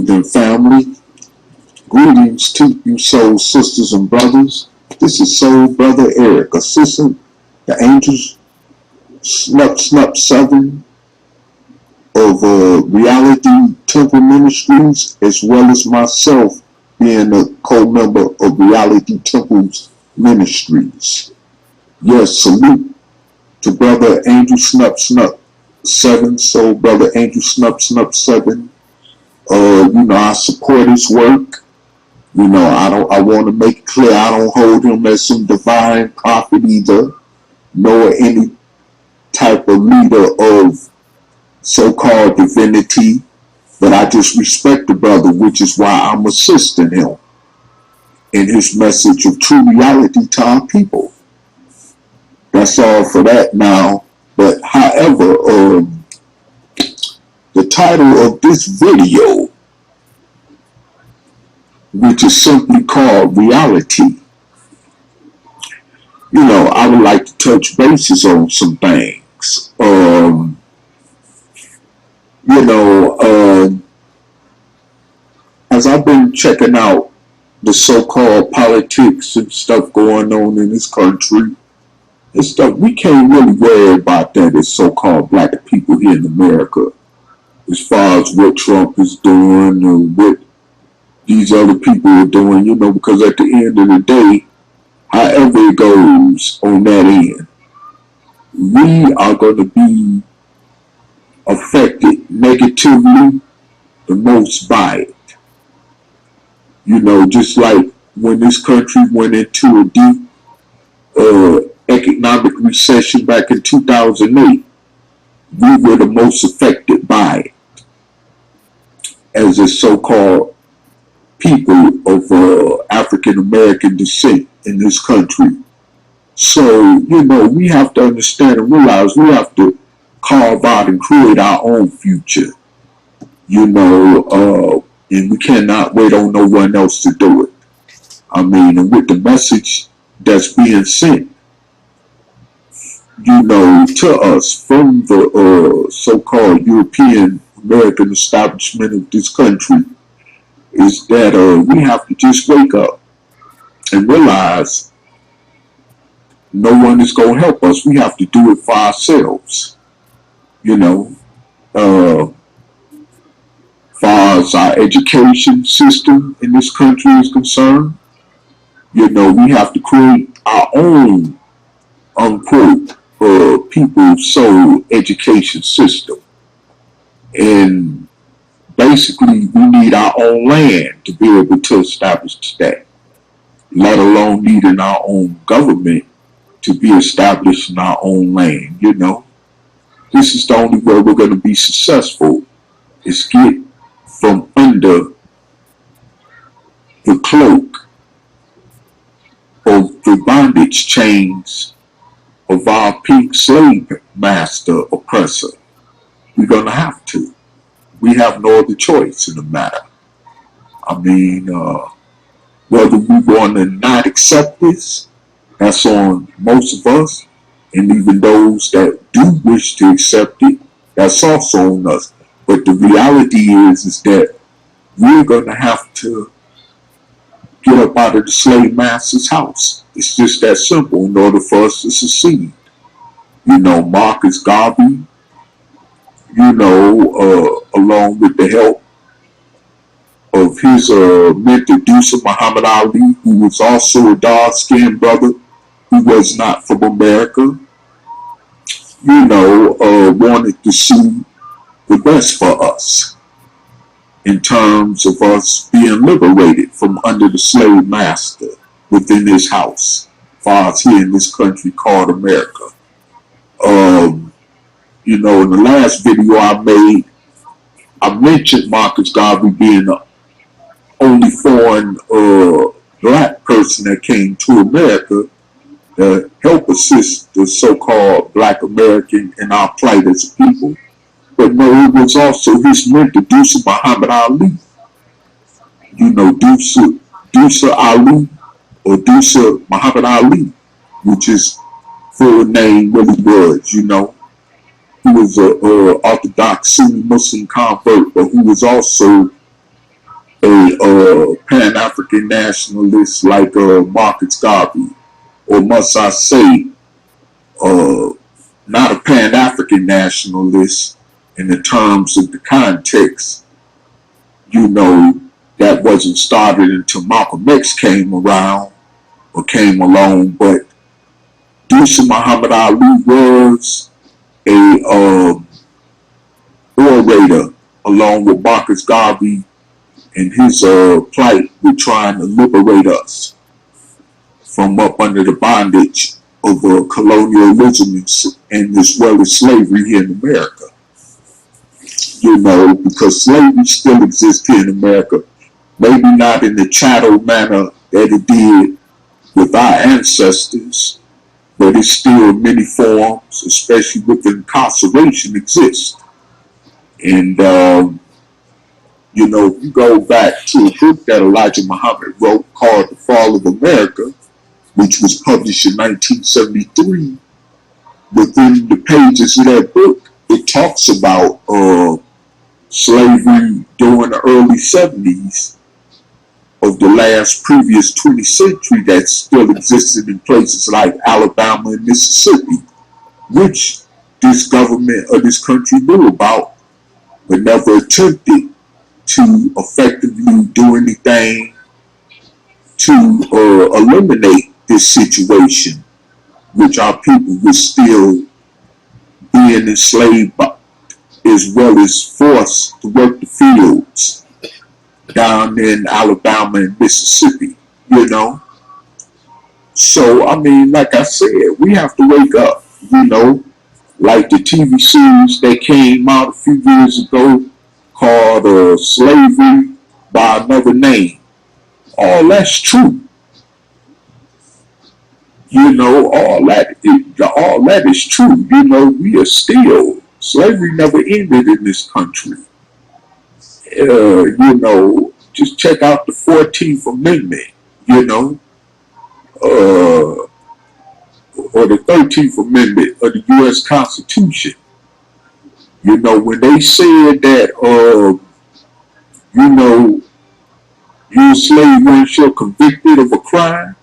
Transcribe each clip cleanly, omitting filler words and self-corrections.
then family, greetings to you soul sisters and brothers. This is Soul Brother Eric, assistant the Angels Snup 7 of Reality Temple Ministries, as well as myself being a co-member of Reality Temple's Ministries. Yes, salute to Brother Angel Snup 7, Soul Brother Angel Snup 7. I support his work. I want to make it clear I don't hold him as some divine prophet either, nor any type of leader of so-called divinity, but I just respect the brother, which is why I'm assisting him in his message of true reality to our people. That's all for that now. But however, the title of this video, which is simply called Reality, I would like to touch bases on some things. As I've been checking out the so-called politics and stuff going on in this country, and stuff, we can't really worry about that as so-called black people here in America, as far as what Trump is doing or what these other people are doing, because at the end of the day, however it goes on that end, we are going to be affected negatively the most by it. Just like when this country went into a deep economic recession back in 2008, we were the most affected by it as a so-called people of African American descent in this country. So, we have to understand and realize we have to carve out and create our own future, and we cannot wait on no one else to do it. And with the message that's being sent, to us from the so-called European American establishment of this country, is that we have to just wake up and realize no one is going to help us. We have to do it for ourselves. Far as our education system in this country is concerned, we have to create our own, unquote, people's soul education system. And basically, we need our own land to be able to establish that, let alone needing our own government to be established in our own land. This is the only way we're going to be successful, is get from under the cloak of the bondage chains of our pink slave master oppressor. We're going to have to. We have no other choice in the matter. Whether we want to not accept this, that's on most of us, and even those that do wish to accept it, that's also on us. But the reality is that we're going to have to get up out of the slave master's house. It's just that simple in order for us to succeed. Marcus Garvey, along with the help of his mentor, Muhammad Ali, who was also a dark-skinned brother who was not from America, wanted to see the best for us in terms of us being liberated from under the slave master within his house, as far as here in this country called America. In the last video I made, I mentioned Marcus Garvey being the only foreign black person that came to America to help assist the so-called black American in our plight as a people. But no, it was also his mentor, Muhammad Ali. Ali, or Muhammad Ali, which his full name really was, He was a Orthodox Sunni Muslim convert, but who was also a Pan-African nationalist like Marcus Garvey, or must I say, not a Pan-African nationalist in the terms of the context, that wasn't started until Malcolm X came around or came along, but Dusha Muhammad Ali was a orator along with Marcus Garvey, and his plight with trying to liberate us from up under the bondage of colonialism and as well as slavery here in America. Because slavery still exists here in America, maybe not in the chattel manner that it did with our ancestors, but it's still many forms, especially with incarceration, exist. And if you go back to a book that Elijah Muhammad wrote called The Fall of America, which was published in 1973, within the pages of that book, it talks about slavery during the early 70s of the previous 20th century that still existed in places like Alabama and Mississippi, which this government or this country knew about, but never attempted to effectively do anything to eliminate this situation, which our people were still being enslaved by, as well as forced to work the fields down in Alabama and Mississippi, So, like I said, we have to wake up, like the TV series that came out a few years ago called Slavery by Another Name. All that's true. All that is true. We are still, slavery never ended in this country. Just check out the 14th Amendment, or the 13th Amendment of the U.S. Constitution. When they said that, you slave when you're convicted of a crime,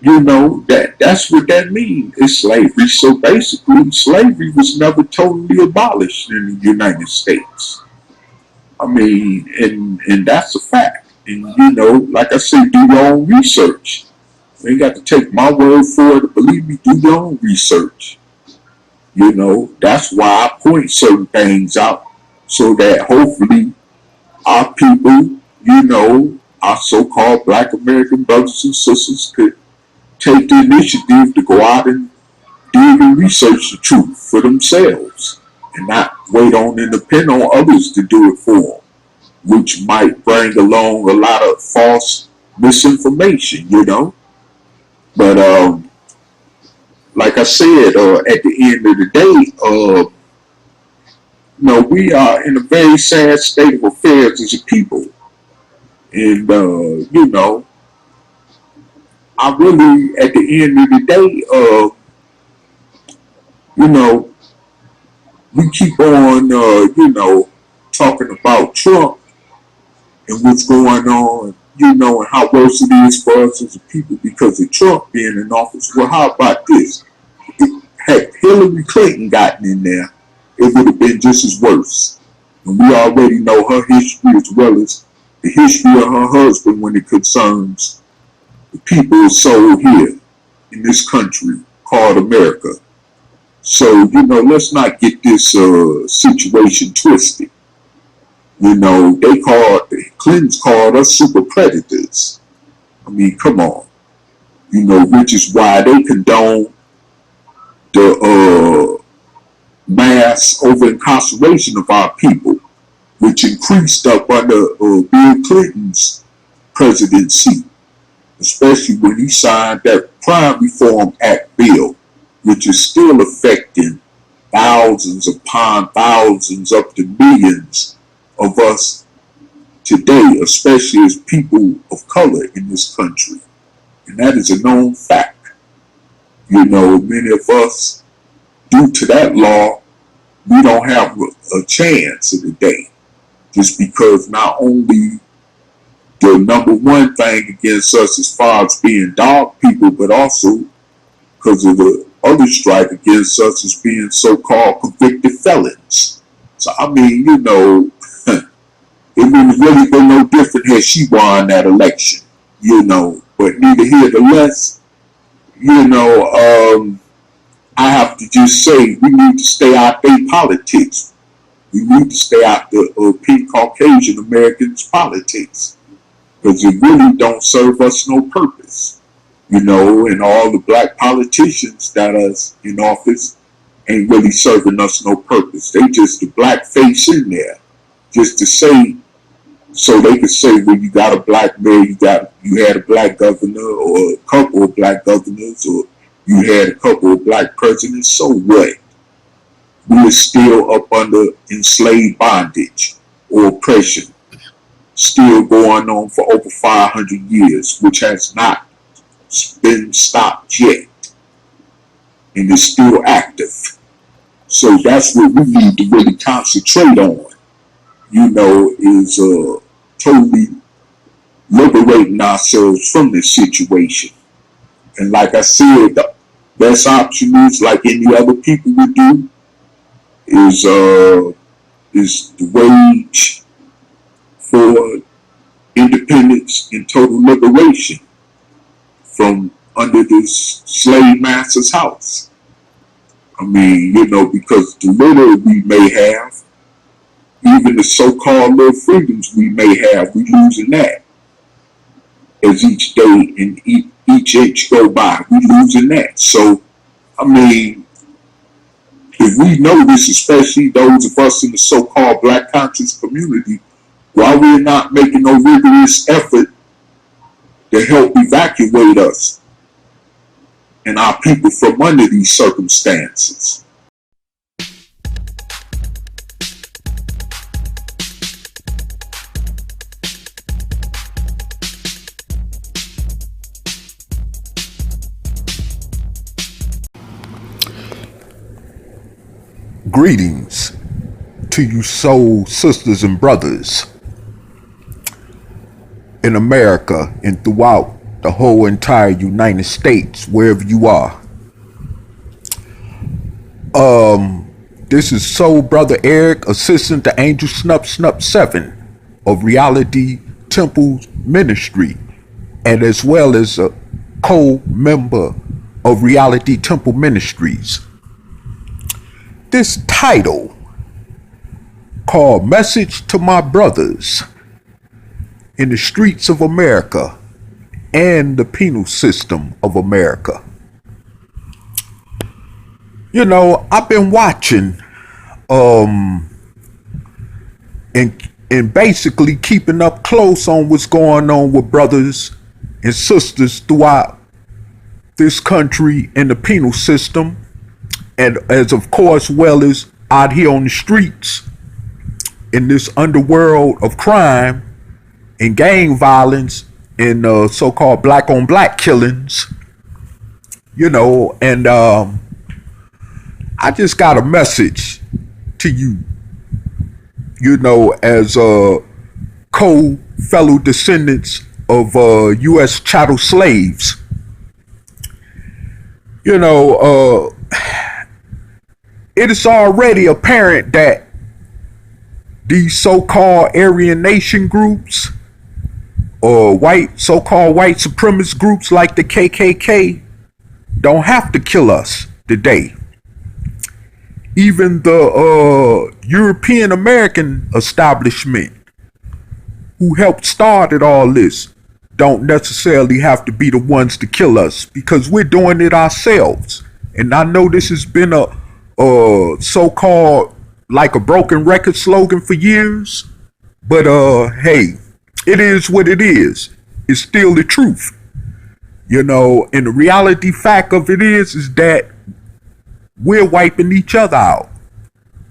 that's what that means. It's slavery. So basically, slavery was never totally abolished in the United States. And that's a fact. And, like I said, do your own research. You ain't got to take my word for it. Believe me, do your own research. That's why I point certain things out so that hopefully our people, our so-called Black American brothers and sisters could take the initiative to go out and dig and research the truth for themselves and not wait on and depend on others to do it for them, which might bring along a lot of false misinformation, But like I said, at the end of the day, we are in a very sad state of affairs as a people. And, I really, at the end of the day, we keep on, talking about Trump and what's going on, and how worse it is for us as a people because of Trump being in office. Well, how about this? Had Hillary Clinton gotten in there, it would have been just as worse. And we already know her history as well as the history of her husband when it concerns the people sold here in this country called America. So, let's not get this situation twisted. The Clintons called us super predators. Come on. Which is why they condone the mass over incarceration of our people, which increased up under Bill Clinton's presidency, especially when he signed that Crime Reform Act bill, which is still affecting thousands upon thousands, up to millions of us today, especially as people of color in this country. And that is a known fact. Many of us, due to that law, we don't have a chance in the day. just because not only the number one thing against us as far as being dog people, but also because of the other strike against us as being so-called convicted felons. So, I mean, you know, it would have really been no different had she won that election, you know. But neither here nor less, you know, I have to just say we need to stay out their politics. We need to stay out the pink Caucasian Americans' politics, because it really don't serve us no purpose. You know, and all the black politicians that are in office ain't really serving us no purpose. They just the black face in there, just to say, so they could say, well, you got a black mayor, you had a black governor, or a couple of black governors, or you had a couple of black presidents. So what? We are still up under enslaved bondage or oppression, still going on for over 500 years, which has not been stopped yet, and is still active. So that's what we need to really concentrate on, you know, is totally liberating ourselves from this situation. And like I said, the best option is, like any other people would do, is the wage for independence and total liberation from under this slave master's house. I mean, you know, because the little we may have, even the so-called little freedoms we may have, we losing that. As each day and each inch go by, we losing that. So, I mean, if we know this, especially those of us in the so-called black conscious community, why we're not making no rigorous effort to help evacuate us and our people from under these circumstances. Greetings to you soul sisters and brothers in America and throughout the whole entire United States, wherever you are. This is Soul Brother Eric, Assistant to Angel Snup 7 of Reality Temple Ministry, and as well as a co-member of Reality Temple Ministries. This title, called Message to My Brothers in the Streets of America and the Penal System of America. You know, I've been watching and basically keeping up close on what's going on with brothers and sisters throughout this country and the penal system, and as of course well as out here on the streets in this underworld of crime and gang violence and so-called black on black killings, you know. And I just got a message to you, you know, as co-fellow descendants of U.S. chattel slaves. You know, it is already apparent that these so-called Aryan nation groups or so-called white supremacist groups like the KKK don't have to kill us today. Even the European American establishment who helped started all this don't necessarily have to be the ones to kill us, because we're doing it ourselves. And I know this has been a so-called like a broken record slogan for years, but hey, it is what it is. It's still the truth, you know. And the reality fact of it is that we're wiping each other out,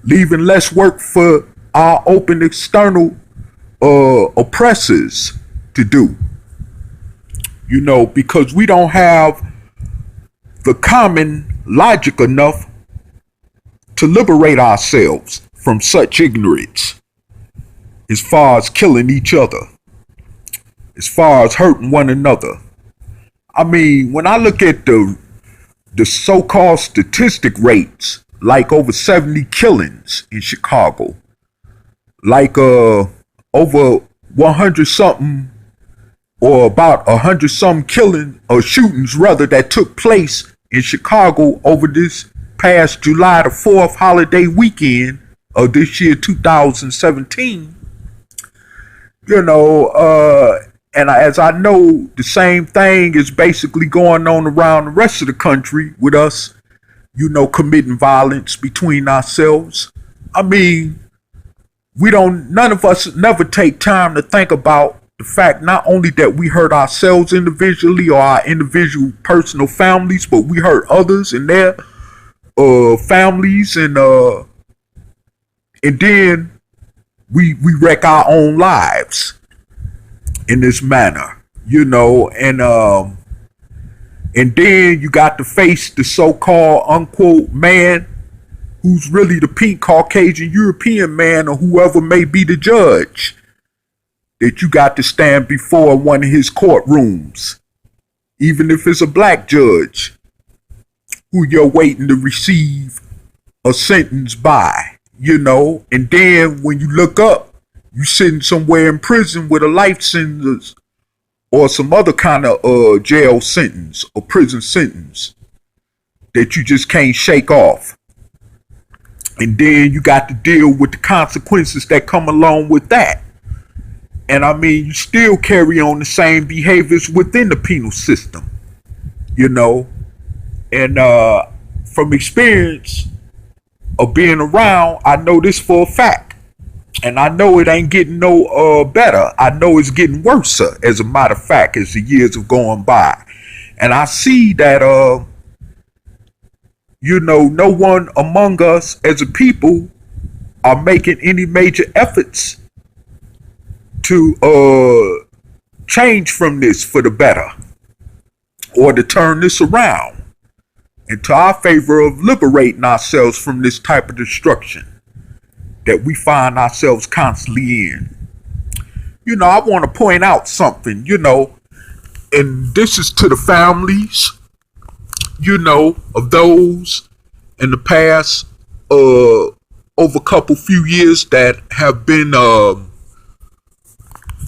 leaving less work for our open external oppressors to do, you know, because we don't have the common logic enough to liberate ourselves from such ignorance. as far as killing each other, as far as hurting one another. I mean, when I look at the so-called statistic rates, like over 70 killings in Chicago, like over 100 something, or about 100 something killing or shootings rather, that took place in Chicago over this past July the 4th holiday weekend of this year 2017. And as I know, the same thing is basically going on around the rest of the country with us, committing violence between ourselves. I mean, none of us never take time to think about the fact not only that we hurt ourselves individually or our individual personal families, but we hurt others and their families, and then we wreck our own lives in this manner, and then you got to face the so-called unquote man who's really the pink Caucasian European man, or whoever may be the judge that you got to stand before one of his courtrooms, even if it's a black judge who you're waiting to receive a sentence by, and then when you look up, you sitting somewhere in prison with a life sentence or some other kind of jail sentence or prison sentence that you just can't shake off. And then you got to deal with the consequences that come along with that. And I mean, you still carry on the same behaviors within the penal system, And from experience of being around, I know this for a fact. And I know it ain't getting no better. I know it's getting worse, as a matter of fact, as the years have gone by. And I see that, no one among us as a people are making any major efforts to change from this for the better, or to turn this around into our favor of liberating ourselves from this type of destruction that we find ourselves constantly in. I want to point out something, and this is to the families, of those in the past over a couple few years that have been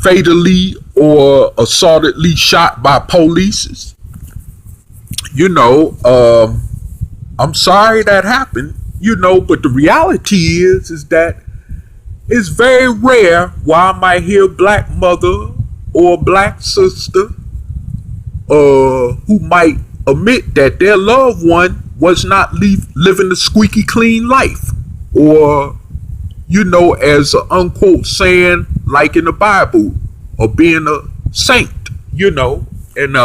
fatally or assaultedly shot by police. I'm sorry that happened, but the reality is that it's very rare where I might hear a black mother or a black sister who might admit that their loved one was not living a squeaky clean life, or as an unquote saying like in the Bible, or being a saint, and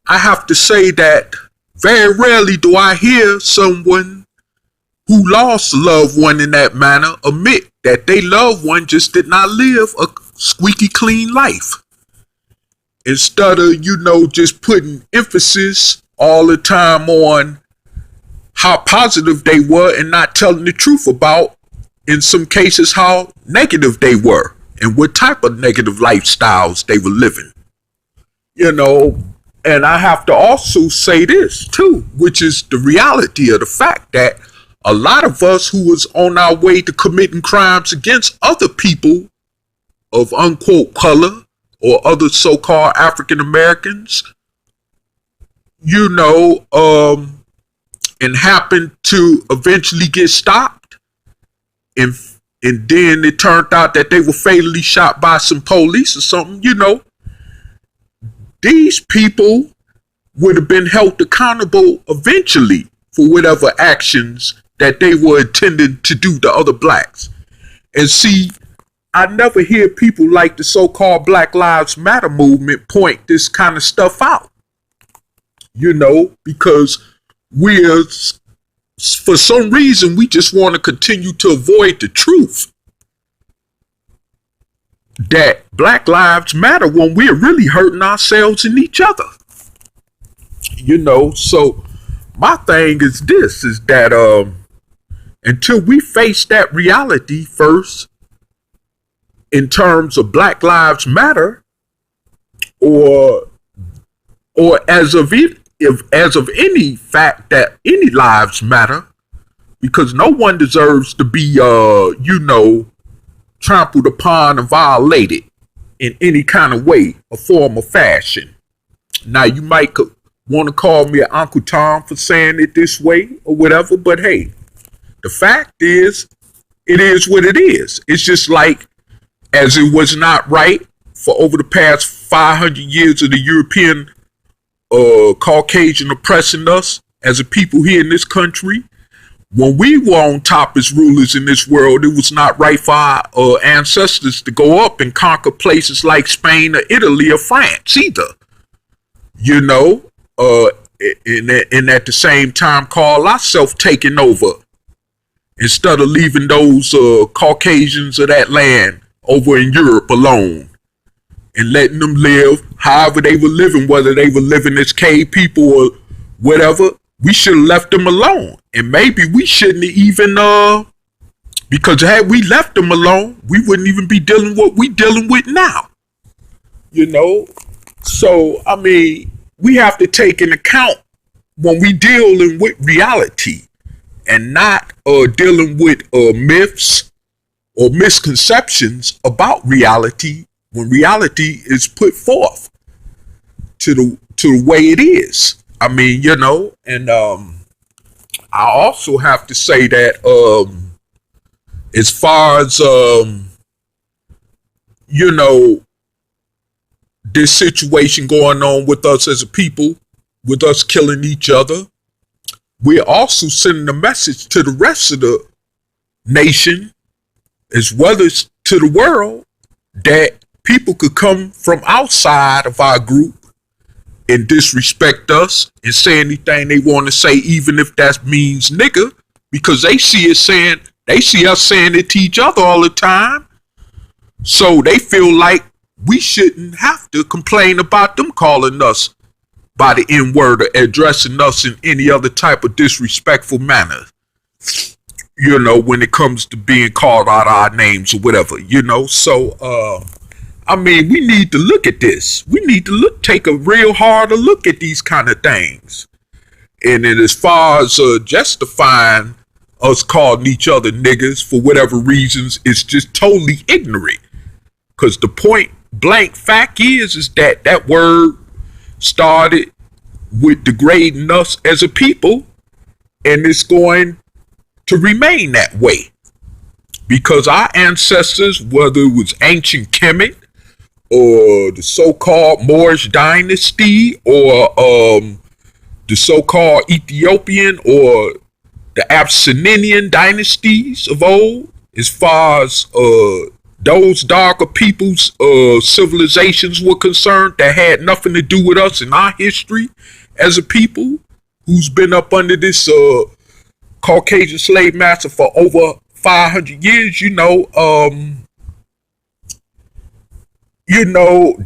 I have to say that very rarely do I hear someone who lost a loved one in that manner admit that their loved one just did not live a squeaky clean life. Instead of, just putting emphasis all the time on how positive they were and not telling the truth about, in some cases, how negative they were and what type of negative lifestyles they were living. And I have to also say this too, which is the reality of the fact that a lot of us who was on our way to committing crimes against other people of unquote color or other so-called African Americans, and happened to eventually get stopped, and then it turned out that they were fatally shot by some police or something, these people would have been held accountable eventually for whatever actions that they were intending to do to other blacks. And see, I never hear people like the so-called Black Lives Matter movement point this kind of stuff out, because for some reason, we just want to continue to avoid the truth that Black Lives Matter when we're really hurting ourselves and each other. So my thing is this, is that until we face that reality first in terms of Black Lives Matter, or as of any fact that any lives matter, because no one deserves to be trampled upon and violated in any kind of way or form or fashion. Now, you might want to call me Uncle Tom for saying it this way or whatever, but hey, the fact is, it is what it is. It's just like, as it was not right for over the past 500 years of the European Caucasian oppressing us as a people here in this country. When we were on top as rulers in this world, it was not right for our ancestors to go up and conquer places like Spain or Italy or France either. And at the same time call ourselves taking over, instead of leaving those Caucasians of that land over in Europe alone and letting them live however they were living, whether they were living as cave people or whatever. We should have left them alone. And maybe we shouldn't even, because had we left them alone, we wouldn't even be dealing with what we dealing with now. So, I mean, we have to take into account when we dealing with reality and not dealing with myths or misconceptions about reality when reality is put forth to the way it is. I mean, and I also have to say that as far as this situation going on with us as a people, with us killing each other, we're also sending a message to the rest of the nation, as well as to the world, that people could come from outside of our group and disrespect us and say anything they want to say, even if that means nigga, because they see us saying it to each other all the time. So they feel like we shouldn't have to complain about them calling us by the N-word or addressing us in any other type of disrespectful manner, when it comes to being called out our names or whatever, So, I mean, we need to look at this. We need to take a real harder look at these kind of things. And then as far as justifying us calling each other niggas for whatever reasons, it's just totally ignorant. Because the point blank fact is that word started with degrading us as a people, and it's going to remain that way. Because our ancestors, whether it was ancient Kemet, or the so-called Moorish dynasty, or the so-called Ethiopian or the Abyssinian dynasties of old, as far as those darker people's civilizations were concerned, that had nothing to do with us in our history as a people who's been up under this Caucasian slave master for over 500 years,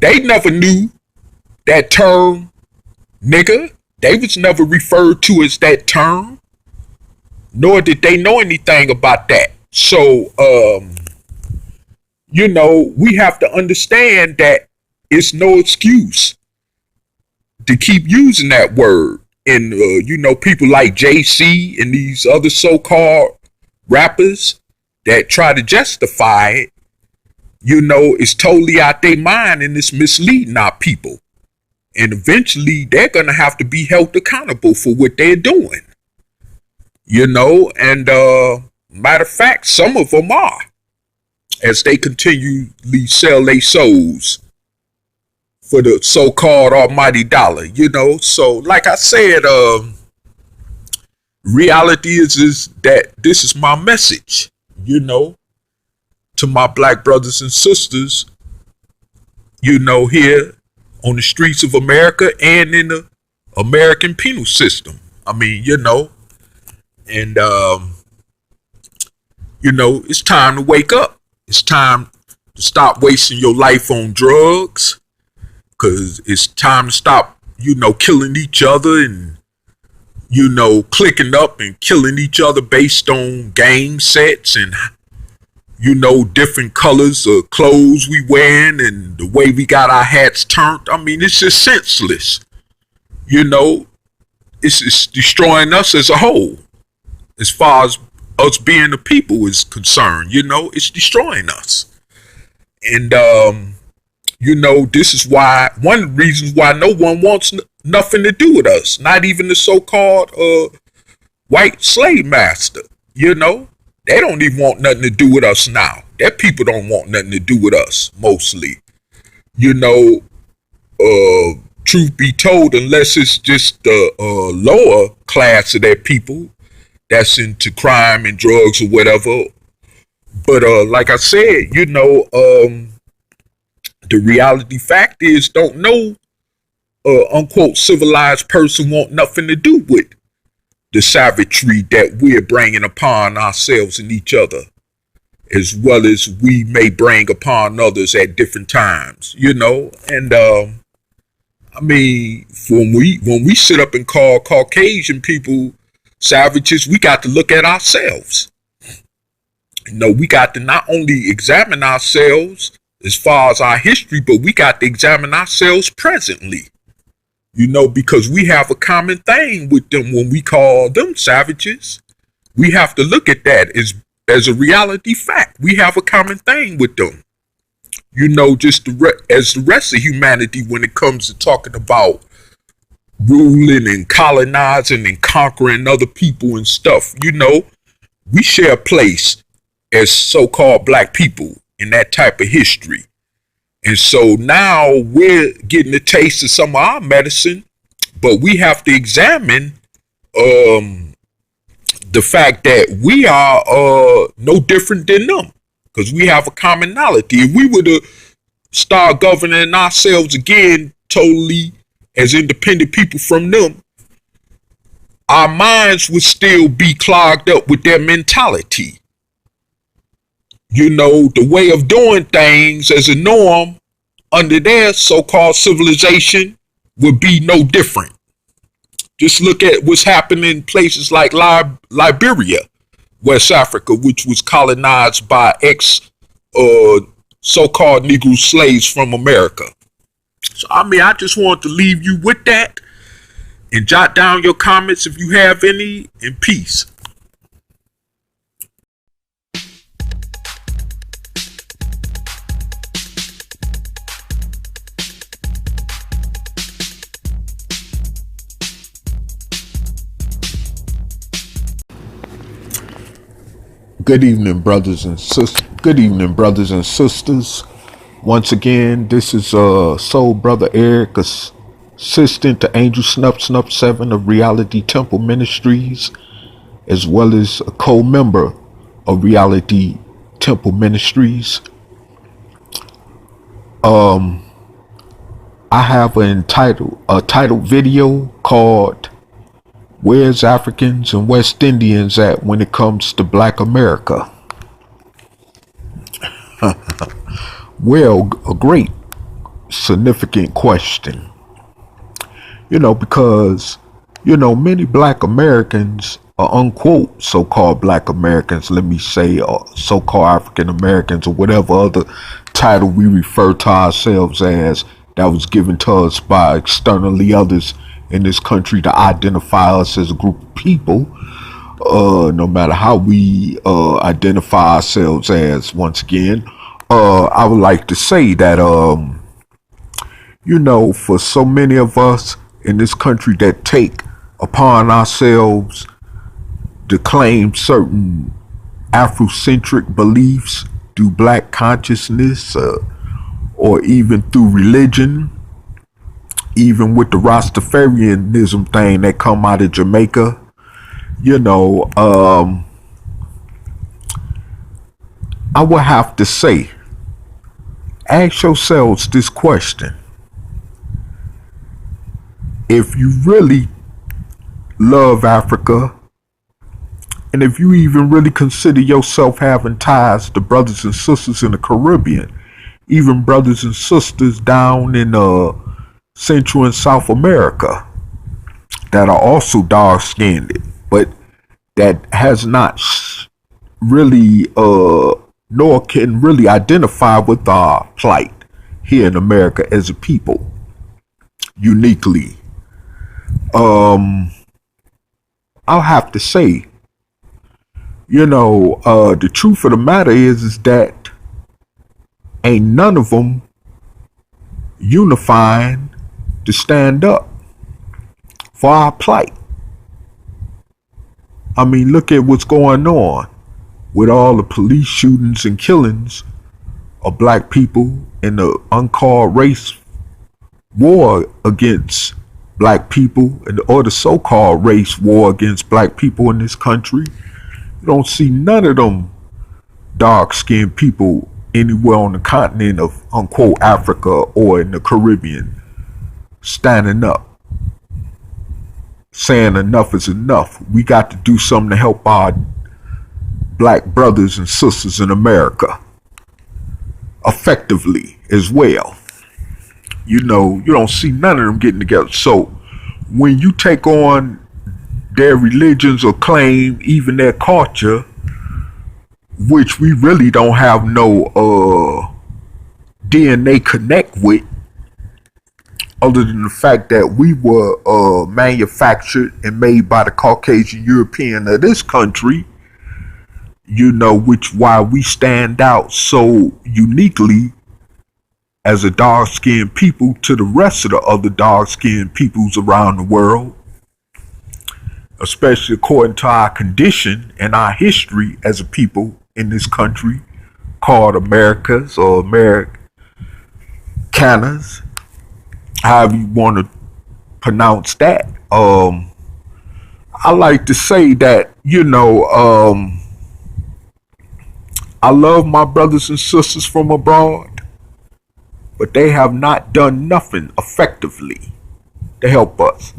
they never knew that term nigga. They was never referred to as that term, nor did they know anything about that. So, we have to understand that it's no excuse to keep using that word. And, people like JC and these other so-called rappers that try to justify it, it's totally out their mind, and it's misleading our people. And eventually they're going to have to be held accountable for what they're doing. And matter of fact, some of them are, as they continually sell their souls for the so-called almighty dollar, So like I said, reality is that this is my message, to my black brothers and sisters, here on the streets of America and in the American penal system. I mean, and, it's time to wake up. It's time to stop wasting your life on drugs, because it's time to stop, killing each other and, clicking up and killing each other based on game sets and, different colors of clothes we wearing and the way we got our hats turned. I mean, it's just senseless. It's destroying us as a whole. As far as us being the people is concerned, it's destroying us. And, this is why, one of the reasons why no one wants nothing to do with us. Not even the so-called white slave master, They don't even want nothing to do with us now. That people don't want nothing to do with us, mostly. Truth be told, unless it's just the lower class of that people that's into crime and drugs or whatever. But like I said, the reality fact is don't no unquote civilized person want nothing to do with the savagery that we're bringing upon ourselves and each other, as well as we may bring upon others at different times, And I mean, when we sit up and call Caucasian people savages, we got to look at ourselves. We got to not only examine ourselves as far as our history, but we got to examine ourselves presently. Because we have a common thing with them when we call them savages. We have to look at that as a reality fact. We have a common thing with them. Just as the rest of humanity when it comes to talking about ruling and colonizing and conquering other people and stuff. We share a place as so-called black people in that type of history. And so now we're getting a taste of some of our medicine, but we have to examine the fact that we are no different than them, because we have a commonality. If we were to start governing ourselves again totally as independent people from them, our minds would still be clogged up with their mentality. The way of doing things as a norm under their so-called civilization would be no different. Just look at what's happening in places like Liberia, West Africa, which was colonized by so-called Negro slaves from America. So, I just want to leave you with that and jot down your comments if you have any, and peace. Good evening, brothers and sisters. Good evening, brothers and sisters. Once again, this is Soul Brother Eric, assistant to Angel Snup 7 of Reality Temple Ministries, as well as a co-member of Reality Temple Ministries. I have a titled video called "Where's Africans and West Indians at when it comes to Black America?" Well, a great significant question. Because, many Black Americans are unquote so-called Black Americans, let me say, or so-called African Americans, or whatever other title we refer to ourselves as that was given to us by externally others in this country to identify us as a group of people, no matter how we identify ourselves as. Once again, I would like to say that, for so many of us in this country that take upon ourselves to claim certain Afrocentric beliefs through Black consciousness, or even through religion, even with the Rastafarianism thing that come out of Jamaica, I would have to say, ask yourselves this question. If you really love Africa, and if you even really consider yourself having ties to brothers and sisters in the Caribbean, even brothers and sisters down in Central and South America, that are also dark skinned, but that has not really nor can really identify with our plight here in America as a people uniquely. I'll have to say, the truth of the matter is that ain't none of them unifying to stand up for our plight. I mean, look at what's going on with all the police shootings and killings of black people in the uncalled race war against black people, or the so-called race war against black people in this country. You don't see none of them dark-skinned people anywhere on the continent of unquote Africa or in the Caribbean standing up, saying enough is enough. We got to do something to help our black brothers and sisters in America effectively as well. You don't see none of them getting together. So when you take on their religions or claim even their culture, which we really don't have no DNA connect with, other than the fact that we were manufactured and made by the Caucasian European of this country, which why we stand out so uniquely as a dark-skinned people to the rest of the other dark-skinned peoples around the world, especially according to our condition and our history as a people in this country called Americas or Americanas, however you want to pronounce that. I like to say that, I love my brothers and sisters from abroad, but they have not done nothing effectively to help us.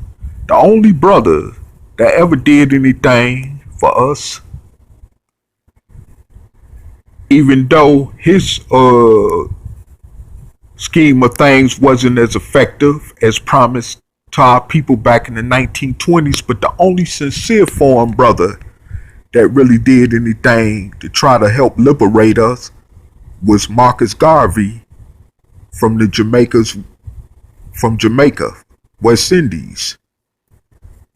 The only brother that ever did anything for us, even though his scheme of things wasn't as effective as promised to our people back in the 1920s, but the only sincere foreign brother that really did anything to try to help liberate us was Marcus Garvey from Jamaica, West Indies.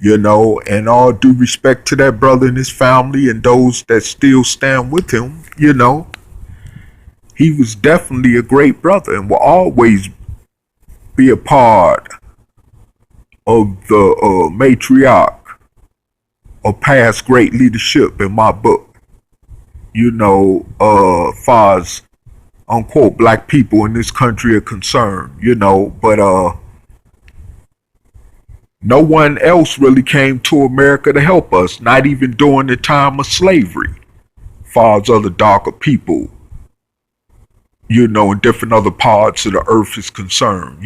And all due respect to that brother and his family and those that still stand with him, he was definitely a great brother and will always be a part of the matriarch of past great leadership in my book. Far as unquote black people in this country are concerned, but no one else really came to America to help us, not even during the time of slavery, far as other darker people, in different other parts of the earth is concerned,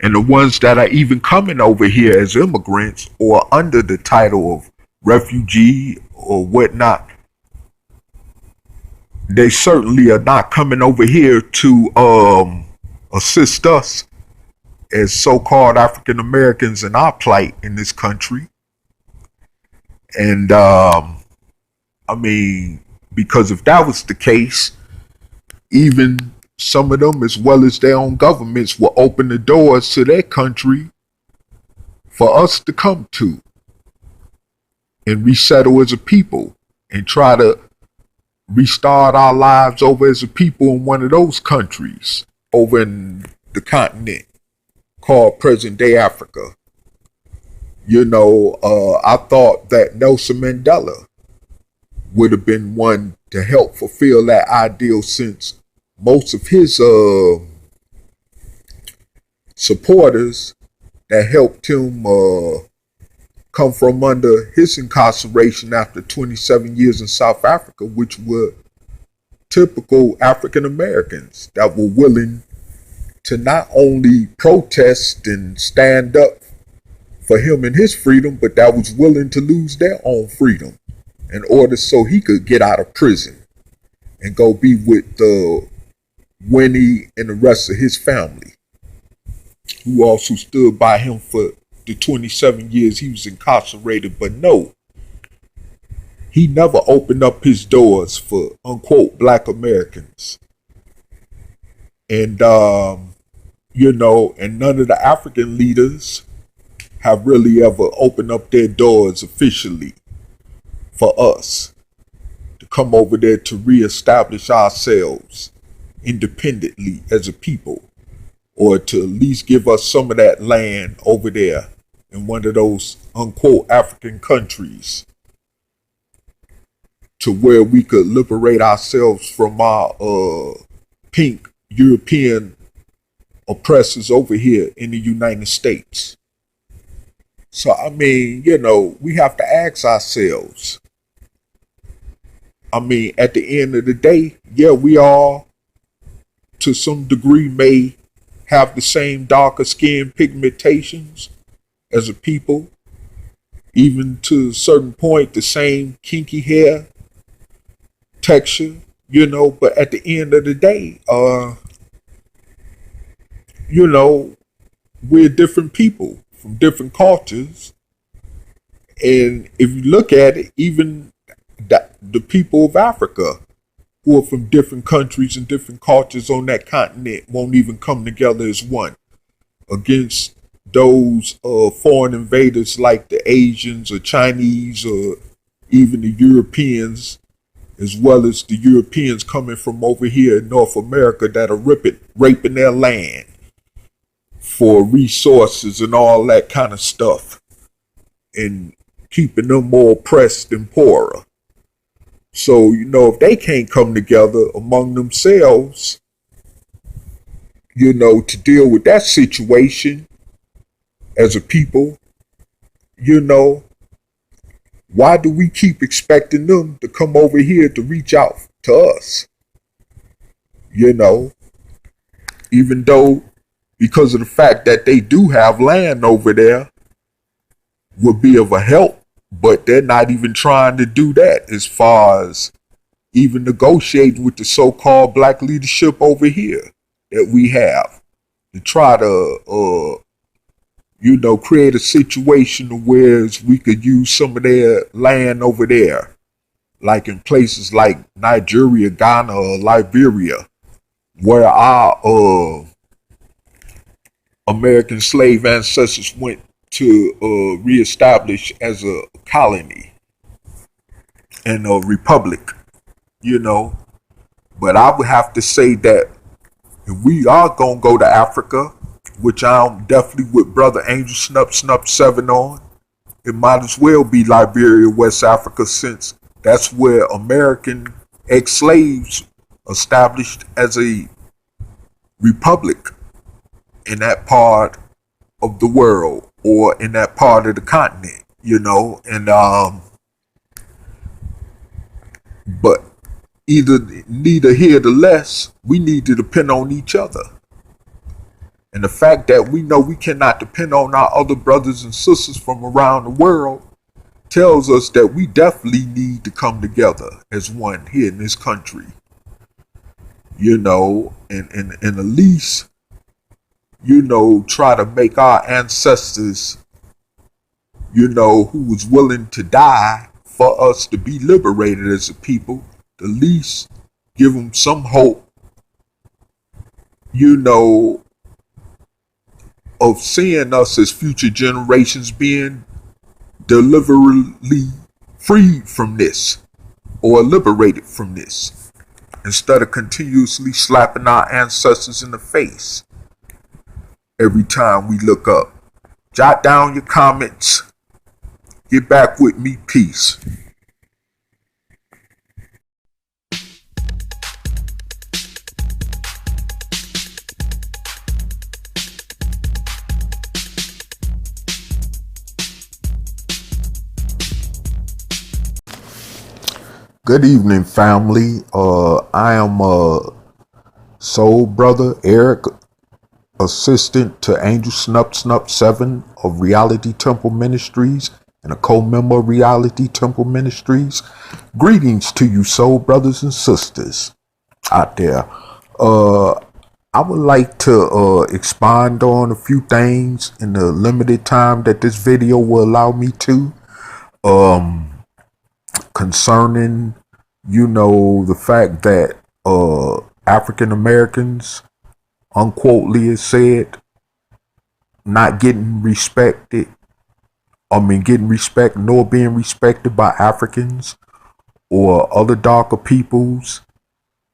and the ones that are even coming over here as immigrants or under the title of refugee or whatnot, they certainly are not coming over here to assist us as so-called African Americans in our plight in this country. And because if that was the case, even some of them, as well as their own governments, will open the doors to their country for us to come to and resettle as a people and try to restart our lives over as a people in one of those countries over in the continent called present day Africa. I thought that Nelson Mandela would have been one to help fulfill that ideal, since most of his supporters that helped him come from under his incarceration after 27 years in South Africa, which were typical African Americans that were willing to not only protest and stand up for him and his freedom, but that was willing to lose their own freedom in order so he could get out of prison and go be with Winnie and the rest of his family, who also stood by him for the 27 years he was incarcerated. But no, he never opened up his doors for, unquote, black Americans. And, and none of the African leaders have really ever opened up their doors officially for us to come over there to reestablish ourselves independently as a people, or to at least give us some of that land over there in one of those, unquote, African countries, to where we could liberate ourselves from our pink European oppressors over here in the United States. So, I mean, we have to ask ourselves, I mean, at the end of the day, yeah, we all, to some degree, may have the same darker skin pigmentations as a people, even to a certain point, the same kinky hair texture, but at the end of the day, we're different people from different cultures. And if you look at it, even the people of Africa who are from different countries and different cultures on that continent won't even come together as one against those foreign invaders like the Asians or Chinese or even the Europeans, as well as the Europeans coming from over here in North America that are raping their land for resources and all that kind of stuff, and keeping them more oppressed and poorer. So, if they can't come together among themselves, to deal with that situation as a people, why do we keep expecting them to come over here to reach out to us? Even though, because of the fact that they do have land over there, would be of a help, but they're not even trying to do that as far as even negotiating with the so-called black leadership over here that we have to try to, create a situation where we could use some of their land over there, like in places like Nigeria, Ghana, or Liberia, where our American slave ancestors went to reestablish as a colony and a republic, But I would have to say that if we are going to go to Africa, which I'm definitely with Brother Angel Snup 7 on, it might as well be Liberia, West Africa, since that's where American ex-slaves established as a republic in that part of the world, or in that part of the continent, and but neither here nor less, we need to depend on each other. And the fact that we know we cannot depend on our other brothers and sisters from around the world tells us that we definitely need to come together as one here in this country, and at least, try to make our ancestors, who was willing to die for us to be liberated as a people, at least give them some hope, of seeing us as future generations being deliberately freed from this or liberated from this, instead of continuously slapping our ancestors in the face every time we look up. Jot down your comments. Get back with me. Peace. Good evening, family. I am Soul Brother Eric, assistant to Angel Snup 7 of Reality Temple Ministries and a co-member of Reality Temple Ministries. Greetings to you, soul brothers and sisters out there. I would like to expand on a few things in the limited time that this video will allow me to, concerning, the fact that African Americans, unquotely is said, not getting respected. Getting respect nor being respected by Africans or other darker peoples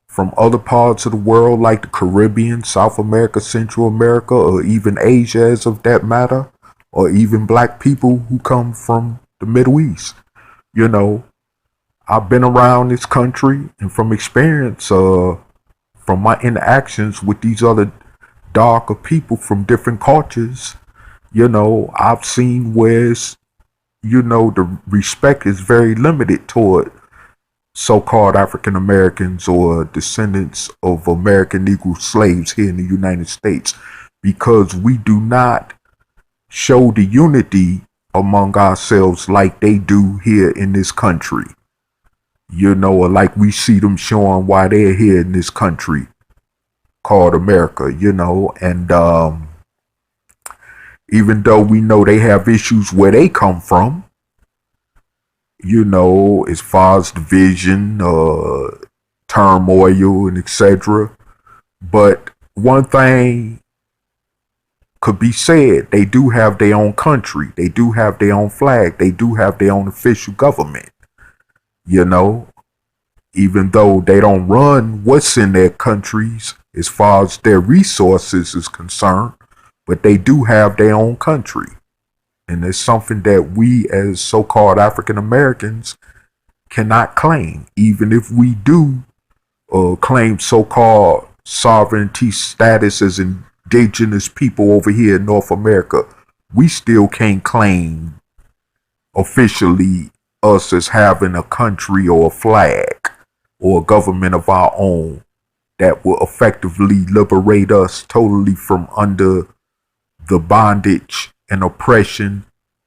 from other parts of the world like the Caribbean, South America, Central America, or even Asia as of that matter, or even black people who come from the Middle East. I've been around this country, and from experience, from my interactions with these other darker people from different cultures, I've seen where the respect is very limited toward so-called African Americans or descendants of American Negro slaves here in the United States, because we do not show the unity among ourselves like they do here in this country, or like we see them showing why they're here in this country called America, and even though we know they have issues where they come from, as far as division, turmoil, and etc. But one thing could be said, they do have their own country, they do have their own flag, they do have their own official government, even though they don't run what's in their countries as far as their resources is concerned, but they do have their own country. And it's something that we as so-called African Americans cannot claim. Even if we do claim so-called sovereignty status as indigenous people over here in North America, we still can't claim officially us as having a country or a flag or a government of our own that will effectively liberate us totally from under the bondage and oppression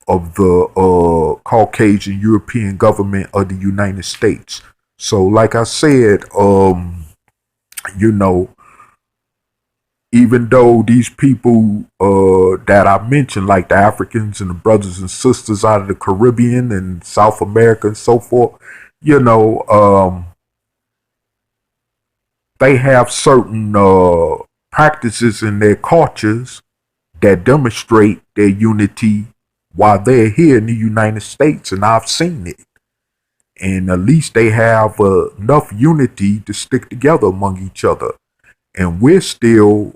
of the Caucasian European government of the United States. So like I said, even though these people that I mentioned, like the Africans and the brothers and sisters out of the Caribbean and South America and so forth, they have certain practices in their cultures that demonstrate their unity while they're here in the United States, and I've seen it. And at least they have enough unity to stick together among each other. And we're still,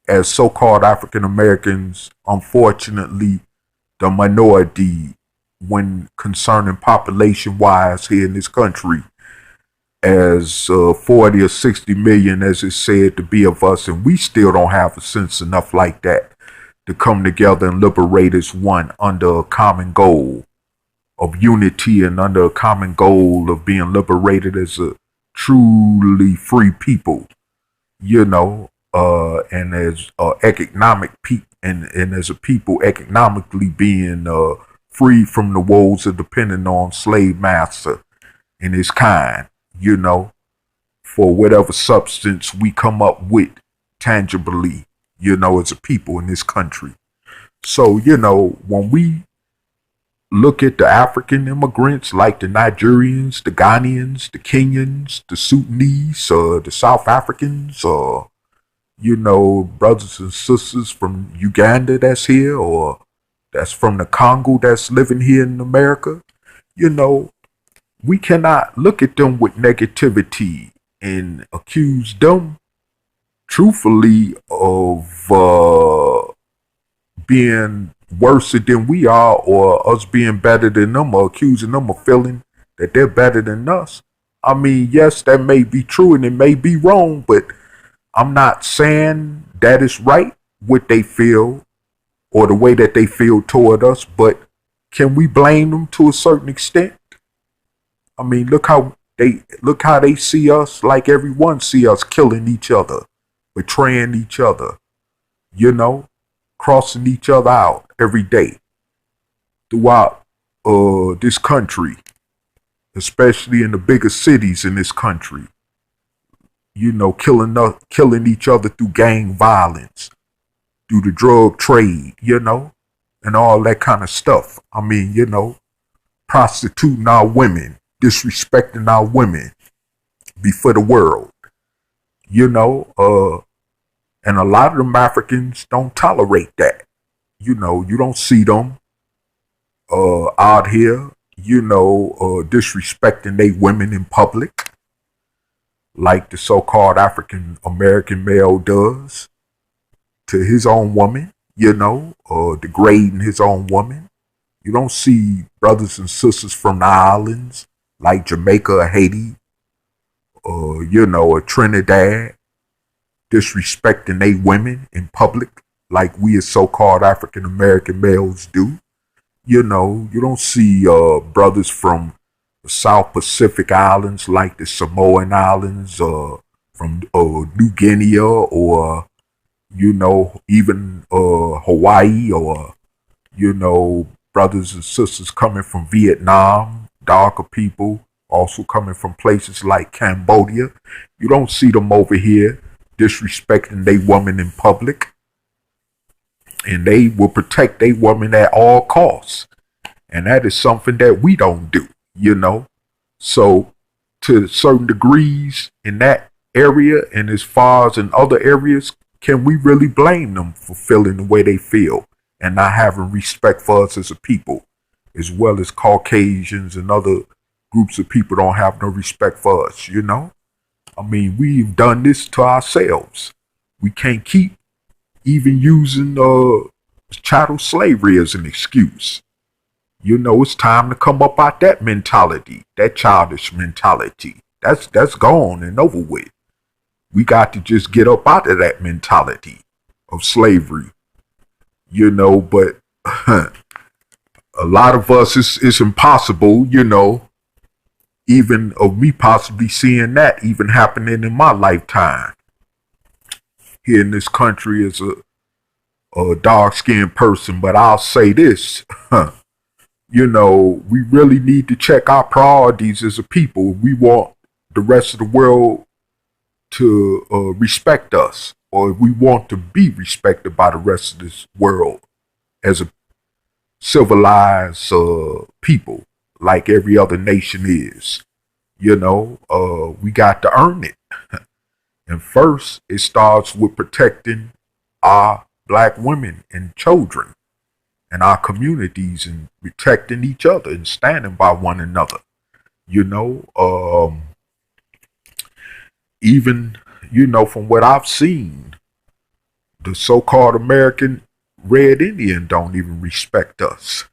as so-called African Americans, unfortunately, the minority when concerning population-wise here in this country, as 40 or 60 million as it's said to be of us, and we still don't have a sense enough like that to come together and liberate as one under a common goal of unity and under a common goal of being liberated as a truly free people, and as economic and as a people economically being free from the woes of depending on slave master and his kind, for whatever substance we come up with tangibly, as a people in this country. So, when we look at the African immigrants like the Nigerians, the Ghanaians, the Kenyans, the Sudanese, the South Africans, brothers and sisters from Uganda that's here, or that's from the Congo that's living here in America, we cannot look at them with negativity and accuse them truthfully of being worse than we are, or us being better than them, or accusing them of feeling that they're better than us. I mean, yes, that may be true and it may be wrong, but I'm not saying that is right what they feel or the way that they feel toward us, but can we blame them to a certain extent? I mean, look how they see us, like everyone see us killing each other, betraying each other, crossing each other out every day throughout this country, especially in the bigger cities in this country. killing each other through gang violence, through the drug trade, and all that kind of stuff. I mean, prostituting our women, disrespecting our women before the world, and a lot of them Africans don't tolerate that. You don't see them out here, disrespecting they women in public, like the so-called African American male does to his own woman, degrading his own woman. You don't see brothers and sisters from the islands like Jamaica or Haiti, or Trinidad, disrespecting they women in public like we as so-called African American males do. You don't see brothers from the South Pacific Islands like the Samoan Islands, from New Guinea, or even Hawaii, or brothers and sisters coming from Vietnam, darker people also coming from places like Cambodia. You don't see them over here disrespecting they woman in public. And they will protect their woman at all costs. And that is something that we don't do, So to certain degrees in that area, and as far as in other areas, can we really blame them for feeling the way they feel and not having respect for us as a people, as well as Caucasians and other groups of people don't have no respect for us, I mean, we've done this to ourselves. We can't keep even using chattel slavery as an excuse. It's time to come up out that mentality, that childish mentality. That's gone and over with. We got to just get up out of that mentality of slavery. But a lot of us, it's impossible, even of me possibly seeing that even happening in my lifetime here in this country as a dark-skinned person. But I'll say this, we really need to check our priorities as a people. We want the rest of the world to respect us, or we want to be respected by the rest of this world as a civilized people, like every other nation is. We got to earn it. And first, it starts with protecting our black women and children and our communities, and protecting each other and standing by one another. Even, from what I've seen, the so-called American Red Indian don't even respect us.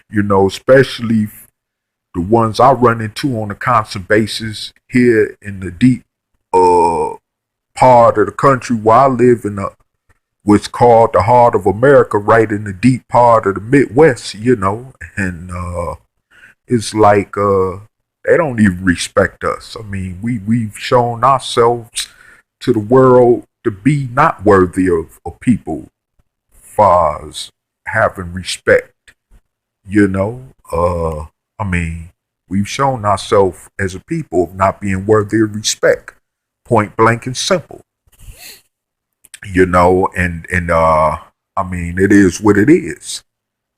Especially the ones I run into on a constant basis here in the deep part of the country where I live, in what's called the heart of America, right in the deep part of the Midwest, and it's like they don't even respect us. I mean, we've shown ourselves to the world to be not worthy of people far as having respect. I mean, we've shown ourselves as a people of not being worthy of respect, point blank and simple. I mean, it is what it is,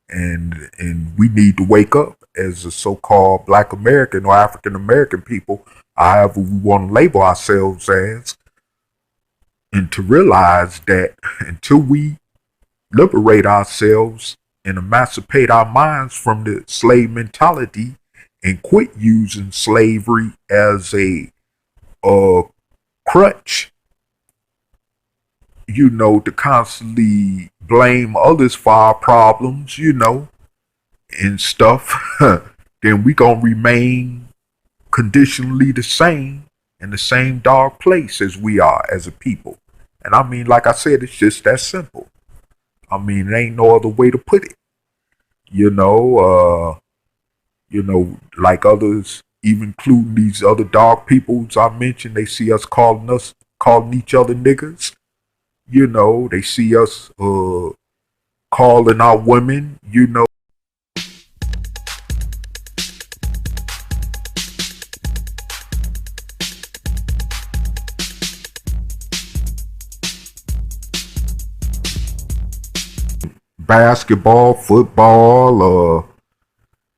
and we need to wake up as a so-called Black American or African American people, however we want to label ourselves as, and to realize that until we liberate ourselves and emancipate our minds from the slave mentality and quit using slavery as a crutch, to constantly blame others for our problems, and stuff, then we gonna remain conditionally the same, in the same dark place as we are as a people. And I mean, like I said, it's just that simple. I mean, it ain't no other way to put it. Like others, even including these other dark peoples I mentioned, they see us calling each other niggas. They see us calling our women, basketball, football,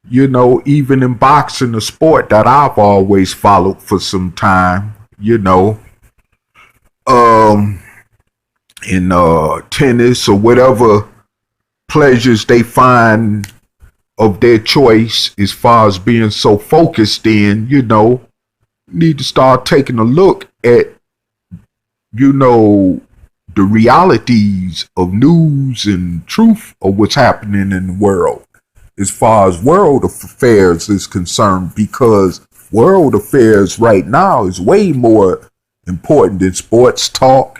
even in boxing, a sport that I've always followed for some time, in tennis or whatever pleasures they find of their choice as far as being so focused in, need to start taking a look at, the realities of news and truth of what's happening in the world as far as world affairs is concerned, because world affairs right now is way more important than sports talk,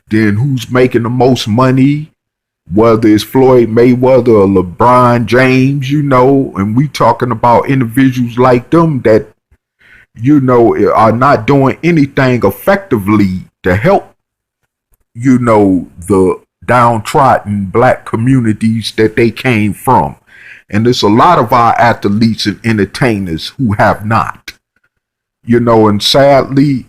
than who's making the most money, whether it's Floyd Mayweather or LeBron James, and we talking about individuals like them that, are not doing anything effectively to help, the downtrodden black communities that they came from. And there's a lot of our athletes and entertainers who have not, and sadly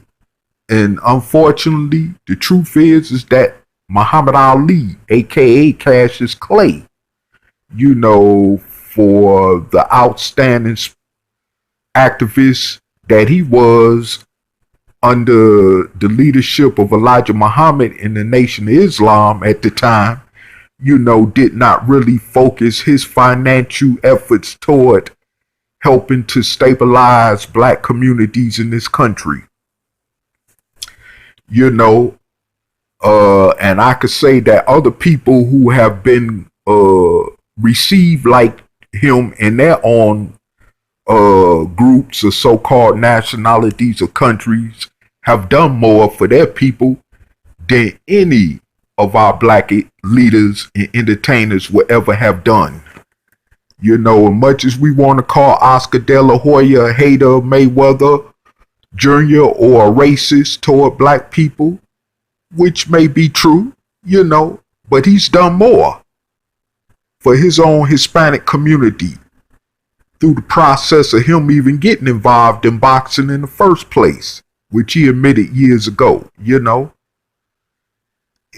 and unfortunately, the truth is that Muhammad Ali, aka Cassius Clay, for the outstanding activist that he was under the leadership of Elijah Muhammad in the Nation of Islam at the time, did not really focus his financial efforts toward helping to stabilize black communities in this country. And I could say that other people who have been received like him in their own groups or so-called nationalities or countries have done more for their people than any of our black leaders and entertainers will ever have done. As much as we want to call Oscar De La Hoya a hater of Mayweather Jr. or a racist toward black people, which may be true, but he's done more for his own Hispanic community through the process of him even getting involved in boxing in the first place, which he admitted years ago,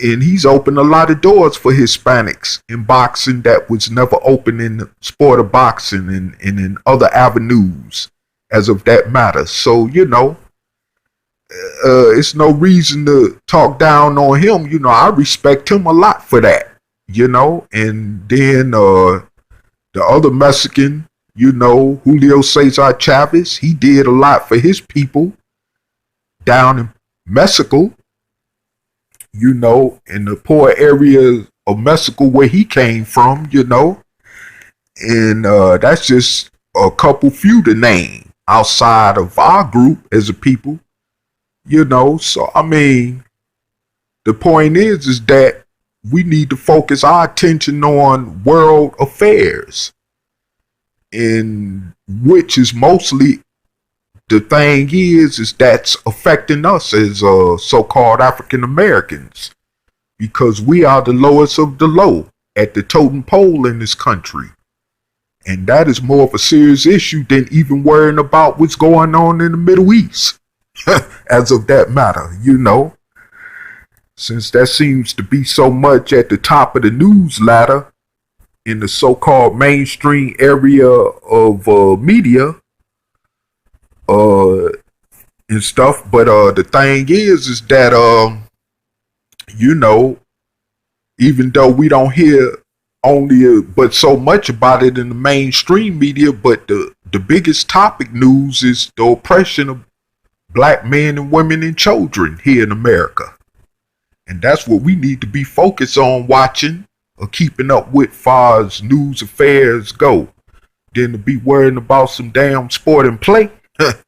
And he's opened a lot of doors for Hispanics in boxing that was never open in the sport of boxing and in other avenues as of that matter. So, it's no reason to talk down on him. I respect him a lot for that, And then the other Mexican, Julio Cesar Chavez, he did a lot for his people down in Mexico, in the poor areas of Mexico where he came from, And that's just a couple few to name outside of our group as a people. So I mean, the point is that we need to focus our attention on world affairs, in which is mostly the thing is that's affecting us as so-called African Americans, because we are the lowest of the low at the totem pole in this country. And that is more of a serious issue than even worrying about what's going on in the Middle East. As of that matter, since that seems to be so much at the top of the news ladder in the so-called mainstream area of media and stuff. But the thing is that even though we don't hear but so much about it in the mainstream media, but the biggest topic news is the oppression of black men and women and children here in America. And that's what we need to be focused on watching or keeping up with far as news affairs go, than to be worrying about some damn sport and play. That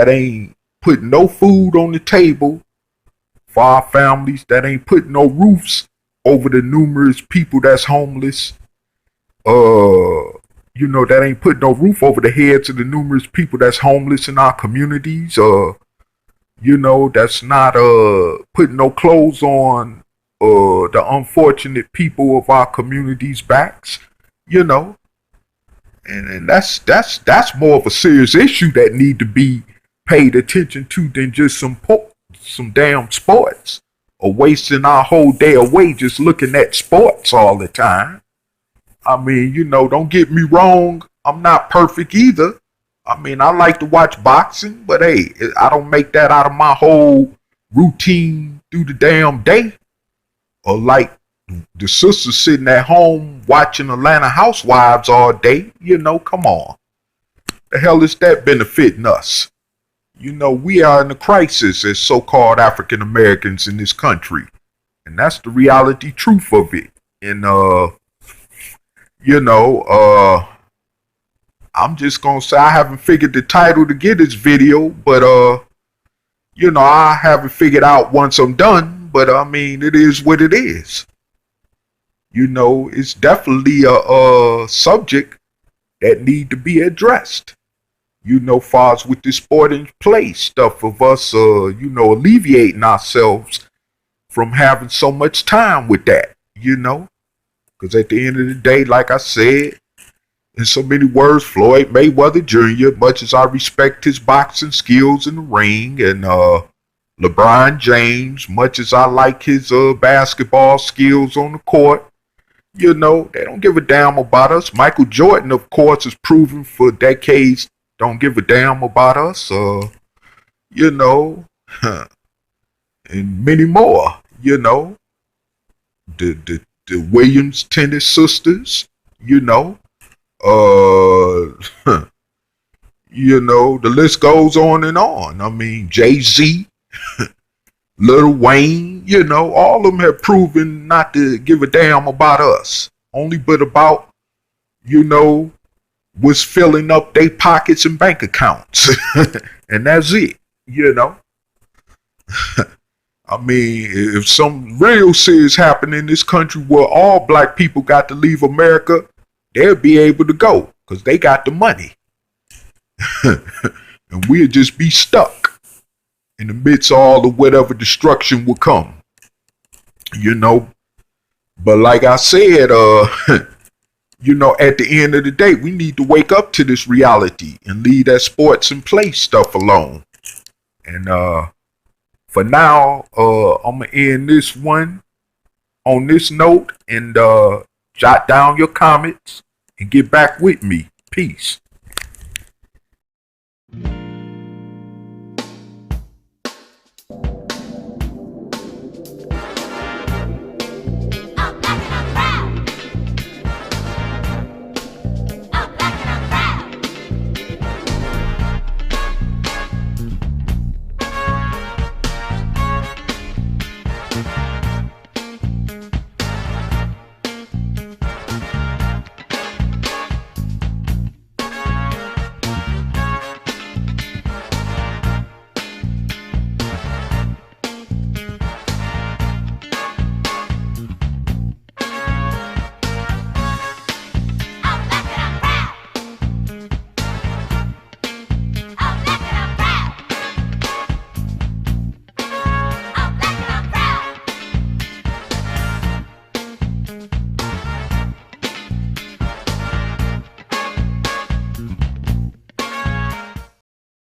ain't putting no food on the table for our families. That ain't putting no roofs over the numerous people that's homeless. That ain't putting no roof over the heads of the numerous people that's homeless in our communities. That's not putting no clothes on the unfortunate people of our communities' backs. And that's more of a serious issue that need to be paid attention to than just some damn sports or wasting our whole day away just looking at sports all the time. I mean, don't get me wrong. I'm not perfect either. I mean, I like to watch boxing, but hey, I don't make that out of my whole routine through the damn day. Or like the sisters sitting at home watching Atlanta Housewives all day. Come on. The hell is that benefiting us? We are in a crisis as so-called African Americans in this country. And that's the reality truth of it. And, I'm just gonna say I haven't figured the title to get this video, but I haven't figured out once I'm done, but I mean it is what it is. It's definitely a subject that need to be addressed. Far as with the sport and play stuff of us alleviating ourselves from having so much time with that, because at the end of the day, like I said, in so many words, Floyd Mayweather Jr., much as I respect his boxing skills in the ring, and LeBron James, much as I like his basketball skills on the court, they don't give a damn about us. Michael Jordan, of course, is proven for decades don't give a damn about us, and many more, the Williams tennis sisters, the list goes on and on. I mean, Jay-Z, Lil Wayne, all of them have proven not to give a damn about us. Only but about, was filling up their pockets and bank accounts. And that's it, I mean, if some real serious happen in this country where all black people got to leave America, they'll be able to go because they got the money. And we'll just be stuck in the midst of all of whatever destruction will come. But like I said, at the end of the day, we need to wake up to this reality and leave that sports and play stuff alone. And for now, I'm going to end this one on this note and jot down your comments and get back with me. Peace.